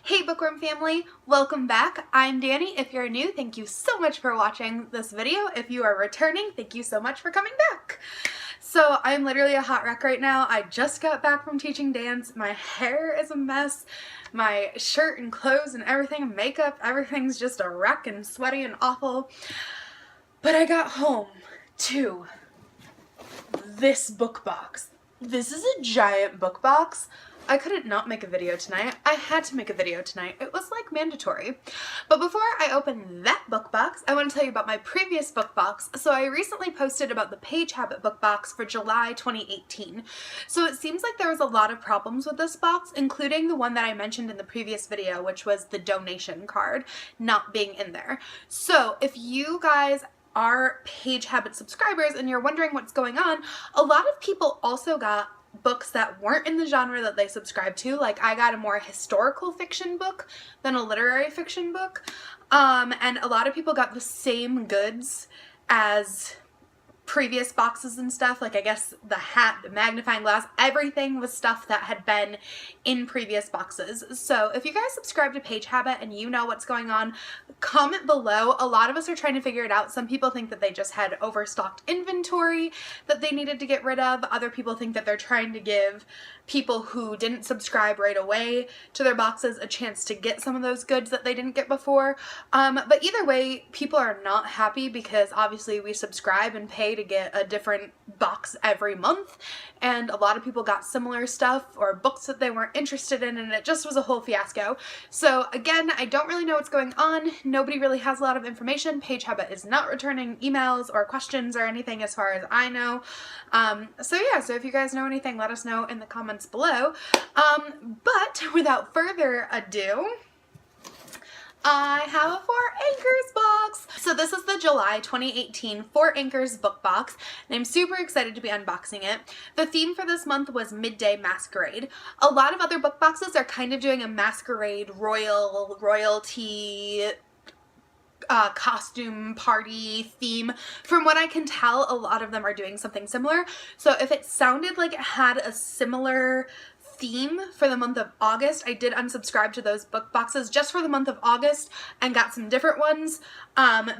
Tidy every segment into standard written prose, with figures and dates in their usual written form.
Hey Bookworm family, welcome back. I'm Danny. If you're new, thank you so much for watching this video. If you are returning, thank you so much for coming back. So I'm literally a hot wreck right now. I just got back from teaching dance. My hair is a mess. My shirt and clothes and everything, makeup, everything's just a wreck and sweaty and awful. But I got home to this book box. This is a giant book box. I couldn't not make a video tonight. I had to make a video tonight. It was like mandatory. But before I open that book box, I want to tell you about my previous book box. So I recently posted about the Page Habit book box for July 2018. So it seems like there was a lot of problems with this box, including the one that I mentioned in the previous video, which was the donation card not being in there. So if you guys are Page Habit subscribers and you're wondering what's going on, a lot of people also got books that weren't in the genre that they subscribe to. Like I got a more historical fiction book than a literary fiction book, and a lot of people got the same goods as previous boxes and stuff. Like I guess the hat, the magnifying glass, everything was stuff that had been in previous boxes. So if you guys subscribe to Page Habit and you know what's going on, comment below. A lot of us are trying to figure it out. Some people think that they just had overstocked inventory that they needed to get rid of. Other people think that they're trying to give people who didn't subscribe right away to their boxes a chance to get some of those goods that they didn't get before. But either way, people are not happy because obviously we subscribe and pay to get a different box every month, and a lot of people got similar stuff or books that they weren't interested in, and it just was a whole fiasco. So again, I don't really know what's going on. Nobody really has a lot of information. Page Habit is not returning emails or questions or anything as far as I know. So yeah, so if you guys know anything, let us know in the comments below. But without further ado, I have a 4 Anchors box. So this is the July 2018 4 Anchors book box, and I'm super excited to be unboxing it. The theme for this month was Midday Masquerade. A lot of other book boxes are kind of doing a masquerade, royalty, costume party theme. From what I can tell, a lot of them are doing something similar. So if it sounded like it had a similar theme for the month of August, I did unsubscribe to those book boxes just for the month of August and got some different ones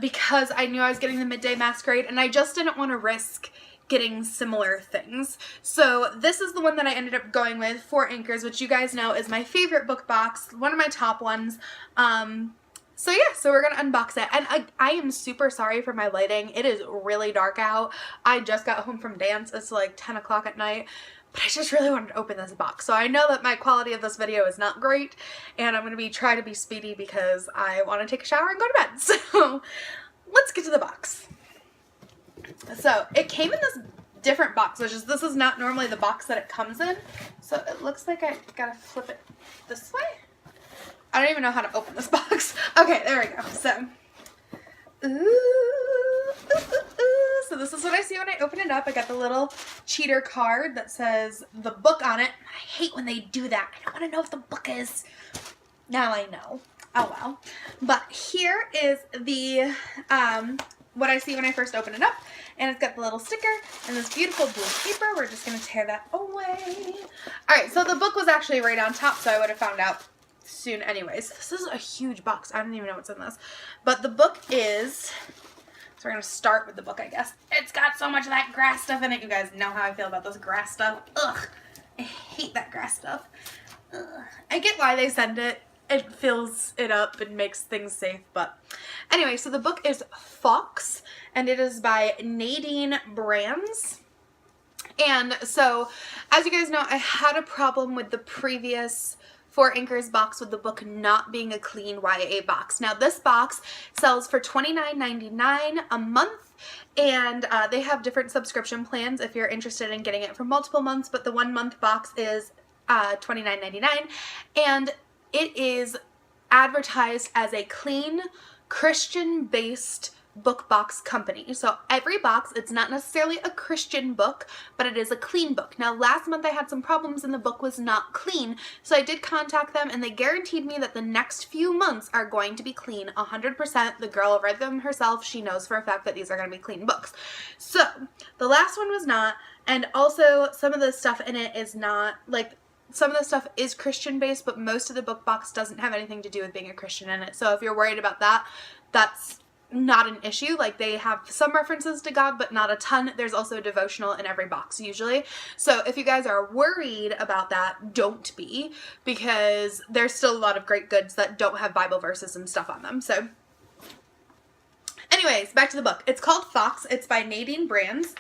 because I knew I was getting the Midday Masquerade and I just didn't want to risk getting similar things. So this is the one that I ended up going with, 4 Anchors, which you guys know is my favorite book box, one of my top ones. So yeah, so we're gonna unbox it, and I am super sorry for my lighting. It is really dark out. I just got home from dance. It's like 10 o'clock at night, but I just really wanted to open this box. So I know that my quality of this video is not great, and I'm gonna try to be speedy because I want to take a shower and go to bed. So let's get to the box. So it came in this different box, which is, this is not normally the box that it comes in. So it looks like I gotta flip it this way. I don't even know how to open this box. Okay, there we go. So, so this is what I see when I open it up. I got the little cheater card that says the book on it. I hate when they do that. I don't want to know if the book is. Now I know. Oh well. But here is the, what I see when I first open it up. And it's got the little sticker and this beautiful blue paper. We're just going to tear that away. Alright, so the book was actually right on top, so I would have found out soon anyways. This is a huge box. I don't even know what's in this. But the book is, so we're going to start with the book, I guess. It's got so much of that grass stuff in it. You guys know how I feel about this grass stuff. Ugh. I hate that grass stuff. Ugh. I get why they send it. It fills it up and makes things safe, but anyway, so the book is Fox, and it is by Nadine Brands. And so, as you guys know, I had a problem with the previous 4 Anchors box with the book not being a clean YA box. Now this box sells for $29.99 a month, and they have different subscription plans if you're interested in getting it for multiple months, but the 1 month box is $29.99, and it is advertised as a clean, Christian-based book box company. So every box, it's not necessarily a Christian book, but it is a clean book. Now last month I had some problems and the book was not clean, so I did contact them and they guaranteed me that the next few months are going to be clean 100%. The girl read them herself. She knows for a fact that these are going to be clean books. So the last one was not, and also some of the stuff in it is not, like, some of the stuff is Christian based, but most of the book box doesn't have anything to do with being a Christian in it. So if you're worried about that, that's not an issue. Like, they have some references to God, but not a ton. There's also a devotional in every box usually. So if you guys are worried about that, don't be, because there's still a lot of great goods that don't have Bible verses and stuff on them. So anyways, back to the book. It's called Fox. It's by Nadine Brands.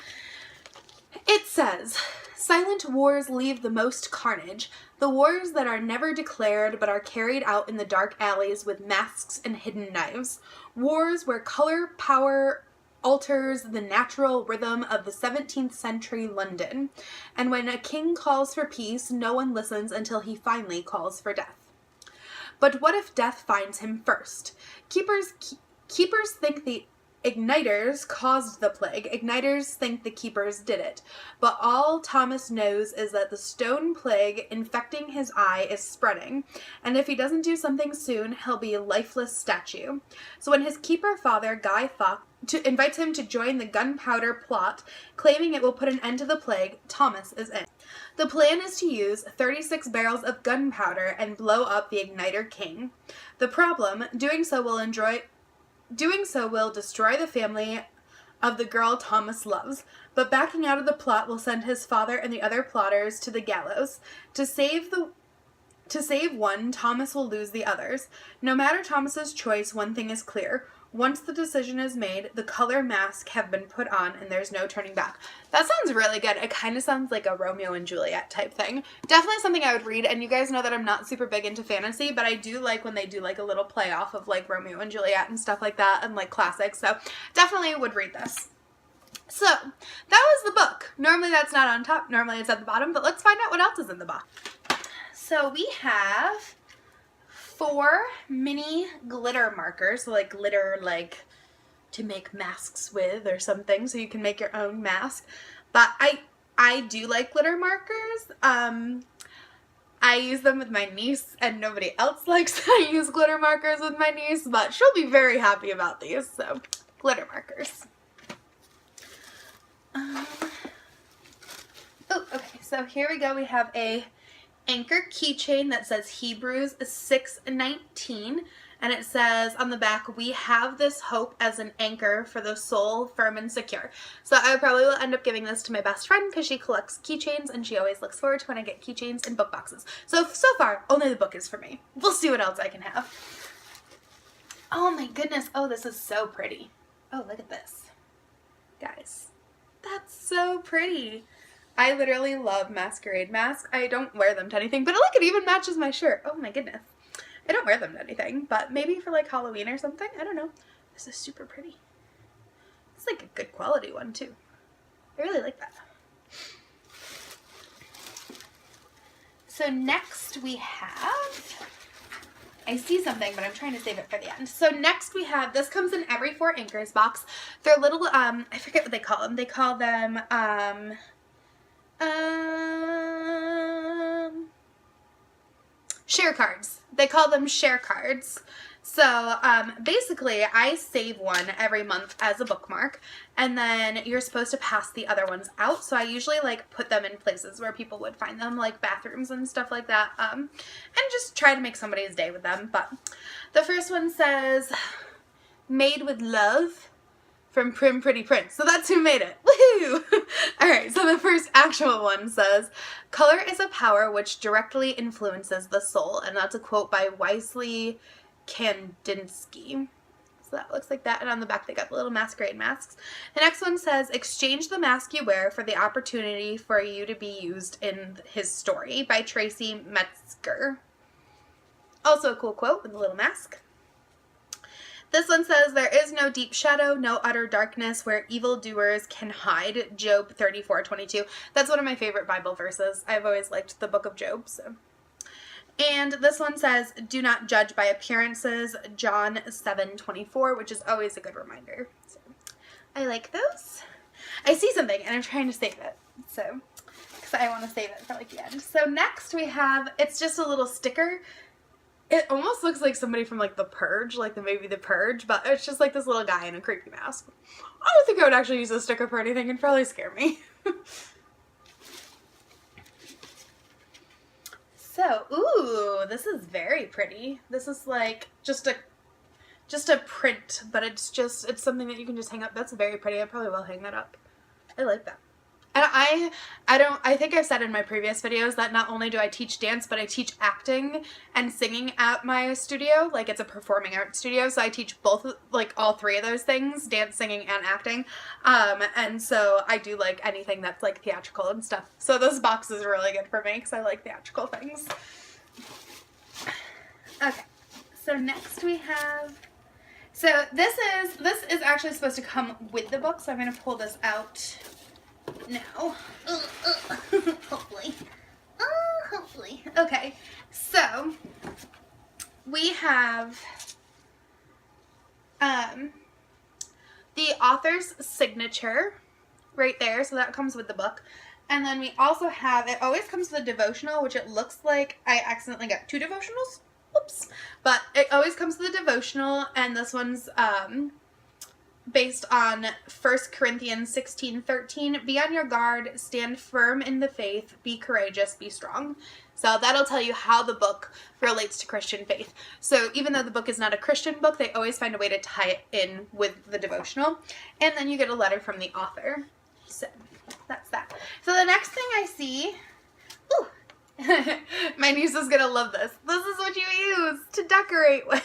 It says, silent wars leave the most carnage. The wars that are never declared but are carried out in the dark alleys with masks and hidden knives. Wars where color power alters the natural rhythm of the 17th century London. And when a king calls for peace, no one listens until he finally calls for death. But what if death finds him first? Keepers think the igniters caused the plague. Igniters think the keepers did it. But all Thomas knows is that the stone plague infecting his eye is spreading, and if he doesn't do something soon, he'll be a lifeless statue. So when his keeper father, Guy Fawkes, invites him to join the gunpowder plot, claiming it will put an end to the plague, Thomas is in. The plan is to use 36 barrels of gunpowder and blow up the igniter king. The problem, doing so will destroy the family of the girl Thomas loves, but backing out of the plot will send his father and the other plotters to the gallows. To save one, Thomas will lose the others. No matter Thomas's choice, one thing is clear. Once the decision is made, the color mask have been put on and there's no turning back. That sounds really good. It kind of sounds like a Romeo and Juliet type thing. Definitely something I would read, and you guys know that I'm not super big into fantasy, but I do like when they do like a little play off of like Romeo and Juliet and stuff like that, and like classics, so definitely would read this. So, that was the book. Normally that's not on top, normally it's at the bottom, but let's find out what else is in the box. So we have 4 mini glitter markers, so like glitter like to make masks with or something, so you can make your own mask. But I do like glitter markers. I use them with my niece, and nobody else likes that I use glitter markers with my niece, but she'll be very happy about these, so glitter markers. Oh, okay, so here we go. We have a anchor keychain that says Hebrews 6:19, and it says on the back, we have this hope as an anchor for the soul, firm and secure. So I probably will end up giving this to my best friend because she collects keychains and she always looks forward to when I get keychains and book boxes. So far, only the book is for me. We'll see what else I can have. Oh my goodness. Oh, this is so pretty. Oh, look at this. Guys, that's so pretty. I literally love masquerade masks. I don't wear them to anything, but look, it even matches my shirt. Oh my goodness. I don't wear them to anything, but maybe for like Halloween or something. I don't know. This is super pretty. It's like a good quality one too. I really like that. So next we have, I see something, but I'm trying to save it for the end. So next we have, this comes in every 4 anchors box. They're little, I forget what they call them. They call them, share cards. They call them share cards. So basically I save one every month as a bookmark, and then you're supposed to pass the other ones out. So I usually like put them in places where people would find them, like bathrooms and stuff like that, and just try to make somebody's day with them. But the first one says, made with love, from Prim Pretty Prince. So that's who made it. Woohoo! Alright, so the first actual one says, color is a power which directly influences the soul. And that's a quote by Wisely Kandinsky. So that looks like that. And on the back they got the little masquerade masks. The next one says, exchange the mask you wear for the opportunity for you to be used in his story, by Tracy Metzger. Also a cool quote with a little mask. This one says, there is no deep shadow, no utter darkness where evildoers can hide. Job 34:22. That's one of my favorite Bible verses. I've always liked the book of Job. So. And this one says, do not judge by appearances. John 7:24, which is always a good reminder. So I like those. I see something and I'm trying to save it. So, because I want to save it for like the end. So next we have, it's just a little sticker. It almost looks like somebody from like The Purge, like the movie The Purge, but it's just like this little guy in a creepy mask. I don't think I would actually use a sticker for anything. It'd probably scare me. So, ooh, this is very pretty. This is like just a print, but it's something that you can just hang up. That's very pretty. I probably will hang that up. I like that. And I think I've said in my previous videos that not only do I teach dance, but I teach acting and singing at my studio. Like, it's a performing arts studio, so I teach both, like, all three of those things, dance, singing, and acting. And so I do, like, anything that's, like, theatrical and stuff. So this box is really good for me because I like theatrical things. Okay, so next we have... So this is actually supposed to come with the book, so I'm going to pull this out now. Hopefully. Hopefully. Okay, so we have the author's signature right there, so that comes with the book. And then we also have, it always comes with a devotional, which it looks like I accidentally got two devotionals. Oops. But it always comes with a devotional, and this one's based on 1 Corinthians 16:13. Be on your guard, stand firm in the faith, be courageous, be strong. So that'll tell you how the book relates to Christian faith. So even though the book is not a Christian book, they always find a way to tie it in with the devotional. And then you get a letter from the author. So that's that. So the next thing I see... Ooh! My niece is gonna love this. This is what you use to decorate with.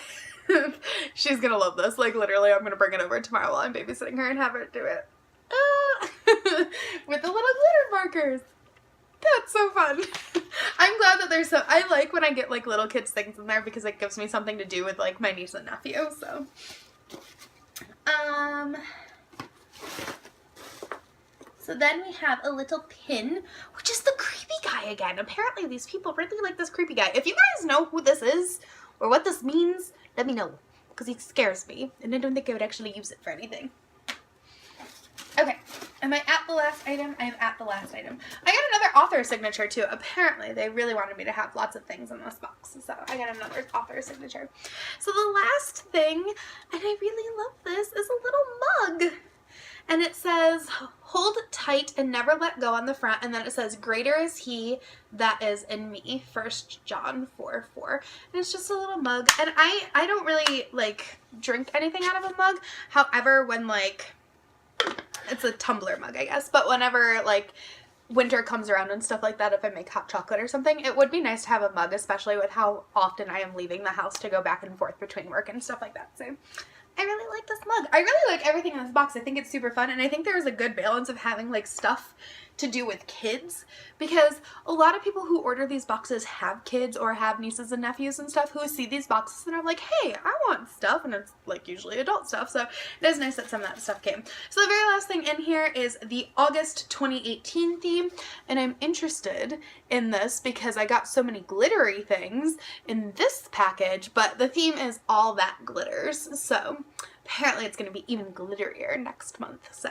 She's gonna love this. Like, literally, I'm gonna bring it over tomorrow while I'm babysitting her and have her do it. With the little glitter markers. That's so fun. I'm glad that there's I like when I get, like, little kids things in there because it gives me something to do with, like, my niece and nephew, so. So then we have a little pin, which is the creepy guy again. Apparently these people really like this creepy guy. If you guys know who this is or what this means, let me know, because he scares me, and I don't think I would actually use it for anything. Okay, am I at the last item? I am at the last item. I got another author signature too. Apparently they really wanted me to have lots of things in this box, so I got another author signature. So the last thing, and I really love this, is a little mug. And it says, hold tight and never let go on the front. And then it says, greater is he that is in me. 1 John 4:4. And it's just a little mug. And I don't really, like, drink anything out of a mug. However, when, like, it's a tumbler mug, I guess. But whenever, like, winter comes around and stuff like that, if I make hot chocolate or something, it would be nice to have a mug, especially with how often I am leaving the house to go back and forth between work and stuff like that. So I really like this mug. I really like everything in this box. I think it's super fun, and I think there's a good balance of having, like, stuff to do with kids, because a lot of people who order these boxes have kids or have nieces and nephews and stuff who see these boxes and are like, hey, I want stuff, and it's, like, usually adult stuff, so it is nice that some of that stuff came. So the very last thing in here is the August 2018 theme, and I'm interested in this because I got so many glittery things in this package, but the theme is all that glitters, so apparently it's going to be even glitterier next month. So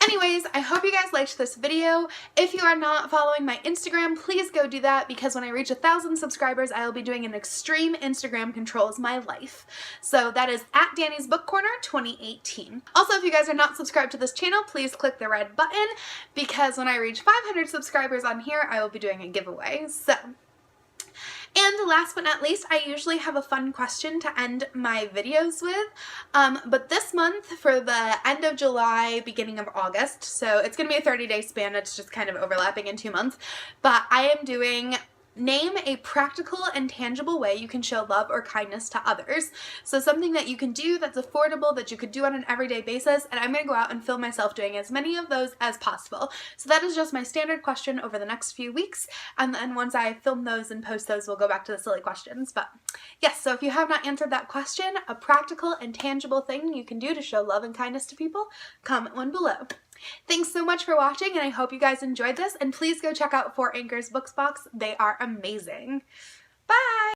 anyways, I hope you guys liked this video. If you are not following my Instagram, please go do that, because when I reach 1,000 subscribers, I will be doing an extreme Instagram controls my life. So that is at Danny's Book Corner 2018. Also, if you guys are not subscribed to this channel, please click the red button, because when I reach 500 subscribers on here, I will be doing a giveaway. So, and last but not least, I usually have a fun question to end my videos with, but this month, for the end of July, beginning of August, so it's going to be a 30-day span, it's just kind of overlapping in 2 months, but I am doing name a practical and tangible way you can show love or kindness to others. So something that you can do that's affordable, that you could do on an everyday basis, and I'm going to go out and film myself doing as many of those as possible. So that is just my standard question over the next few weeks, and then once I film those and post those, we'll go back to the silly questions. But yes, so if you have not answered that question, a practical and tangible thing you can do to show love and kindness to people, comment one below. Thanks so much for watching, and I hope you guys enjoyed this, and please go check out 4 Anchors Books Box. They are amazing. Bye!